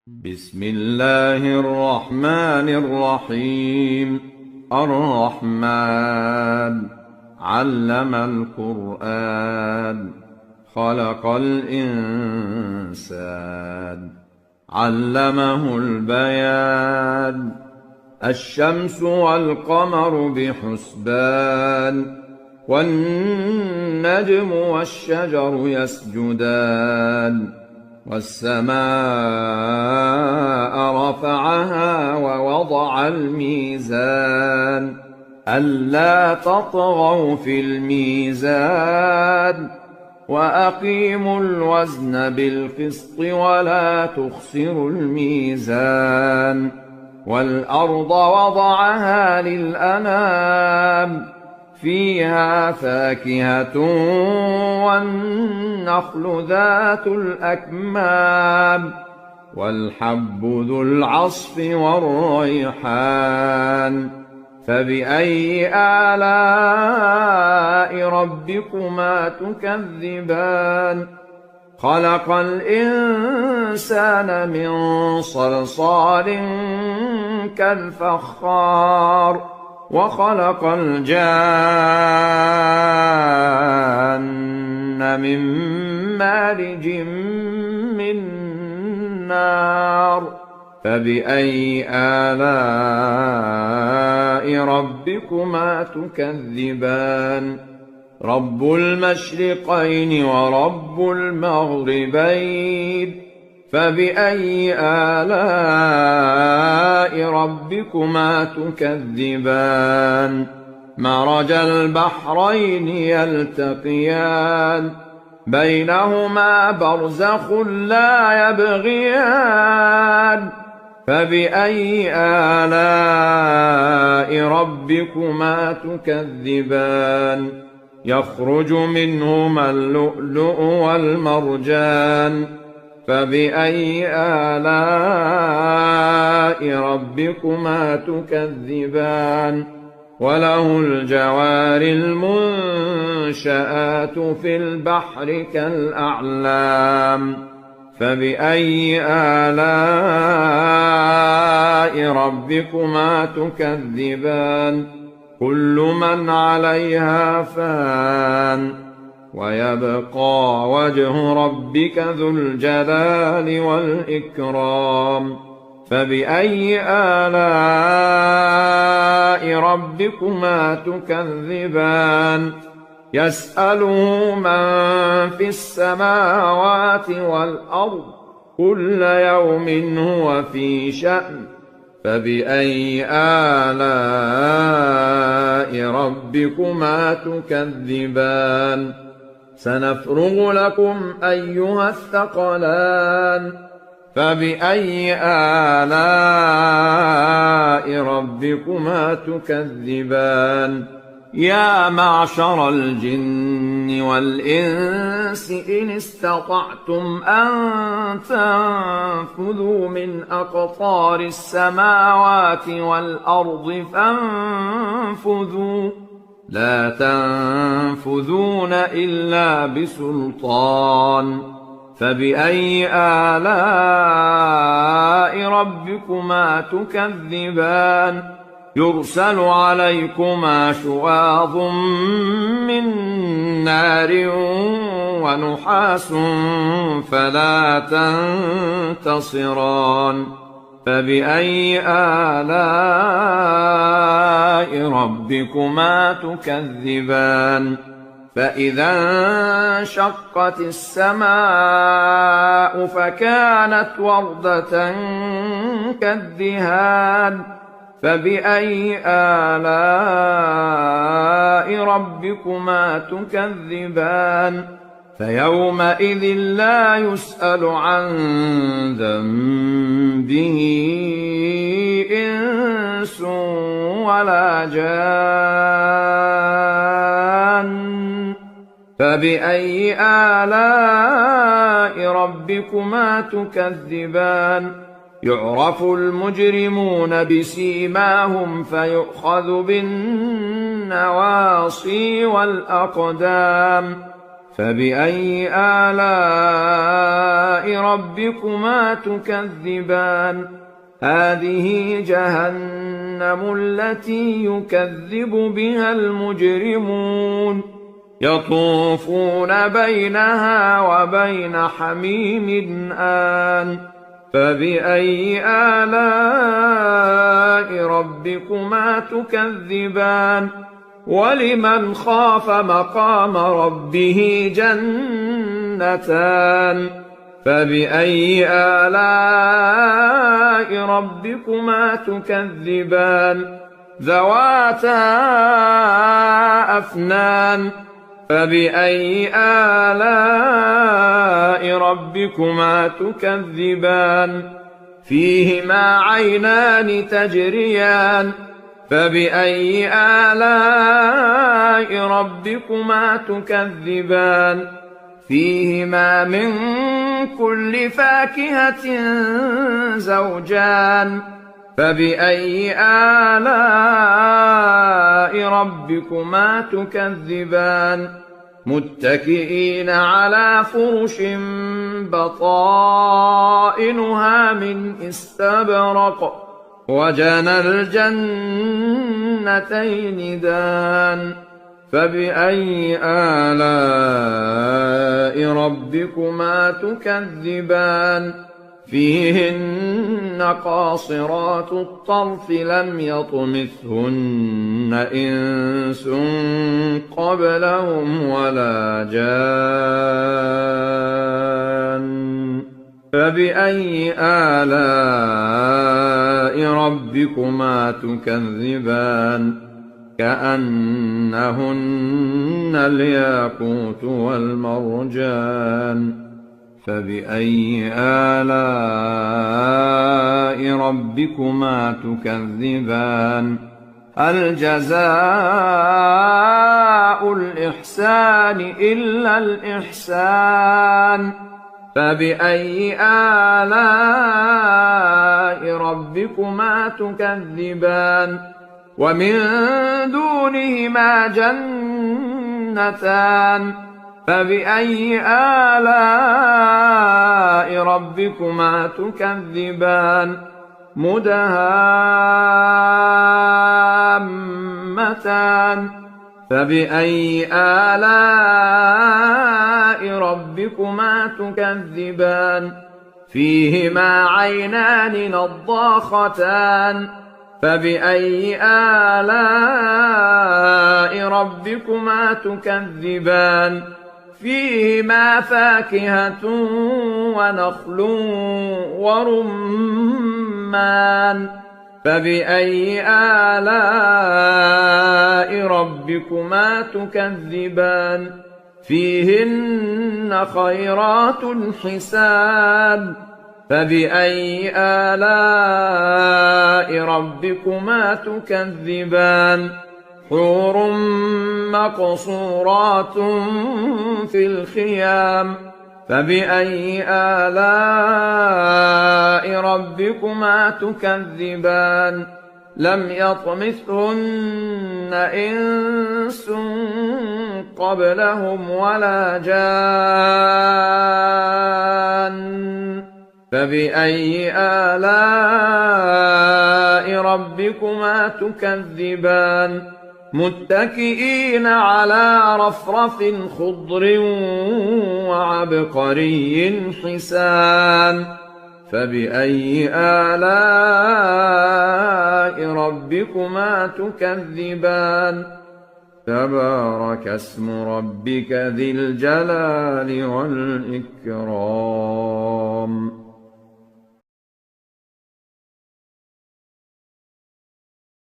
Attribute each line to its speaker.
Speaker 1: بسم الله الرحمن الرحيم. الرحمن علم القرآن خلق الإنسان علمه البيان. الشمس والقمر بحسبان والنجم والشجر يسجدان والسماء رفعها ووضع الميزان ألا تطغوا في الميزان وأقيموا الوزن بالقسط ولا تخسروا الميزان. والأرض وضعها للأنام فيها فاكهة والنخل ذات الأكمام والحب ذو العصف والريحان. فبأي آلاء ربكما تكذبان؟ خلق الإنسان من صلصال كالفخار وخلق الجان من مارج من نار. فبأي آلاء ربكما تكذبان؟ رب المشرقين ورب المغربين. فبأي آلاء ربكما تكذبان؟ مرج البحرين يلتقيان بينهما برزخ لا يبغيان. فبأي آلاء ربكما تكذبان؟ يخرج منهما اللؤلؤ والمرجان. فبأي آلاء ربكما تكذبان؟ وله الجوار المنشآت في البحر كالأعلام. فبأي آلاء ربكما تكذبان؟ كل من عليها فان ويبقى وجه ربك ذو الجلال والإكرام. فبأي آلاء ربكما تكذبان؟ يسأله من في السماوات والأرض كل يوم هو في شأن. فبأي آلاء ربكما تكذبان؟ سنفرغ لكم أيها الثقلان. فبأي آلاء ربكما تكذبان؟ يا معشر الجن والإنس إن استطعتم أن تنفذوا من أقطار السماوات والأرض فانفذوا لا تنفذون إلا بسلطان. فبأي آلاء ربكما تكذبان؟ يرسل عليكما شواظ من نار ونحاس فلا تنتصران. فبأي آلاء ربكما تكذبان؟ فإذا انشقت السماء فكانت وردة كالدهان. فبأي آلاء ربكما تكذبان؟ فيومئذ لا يسأل عن ذنبه إنس ولا جان. فبأي آلاء ربكما تكذبان؟ يعرف المجرمون بسيماهم فيؤخذ بالنواصي والأقدام. فبأي آلاء ربكما تكذبان هذه جهنم التي يكذب بها المجرمون يطوفون بينها وبين حميم آن فبأي آلاء ربكما تكذبان ولمن خاف مقام ربه جنتان فبأي آلاء ربكما تكذبان ذواتا أفنان فبأي آلاء ربكما تكذبان فيهما عينان تجريان فبأي آلاء ربكما تكذبان فيهما من كل فاكهة زوجان فبأي آلاء ربكما تكذبان متكئين على فرش بطائنها من استبرق وجنى الجنتين دان فبأي آلاء ربكما تكذبان فيهن قاصرات الطرف لم يطمثهن إنس قبلهم ولا جان فبأي آلاء ربكما تكذبان كأنهن الياقوت والمرجان فبأي آلاء ربكما تكذبان هل جزاء الإحسان إلا الإحسان فبأي آلاء ربكما تكذبان ومن دونهما جنتان فبأي آلاء ربكما تكذبان مدهامتان فبأي آلاء ربكما تكذبان فيهما عينان نضاختان فبأي آلاء ربكما تكذبان فيهما فاكهة ونخل ورمان فبأي آلاء ربكما تكذبان فيهن خيرات حسان فبأي آلاء ربكما تكذبان حور مقصورات في الخيام فبأي آلاء ربكما تكذبان لم يطمثهن إنس قبلهم ولا جان فبأي آلاء ربكما تكذبان متكئين على رفرف خضر وعبقري حسان فبأي آلاء ربكما تكذبان تبارك اسم ربك ذي الجلال والإكرام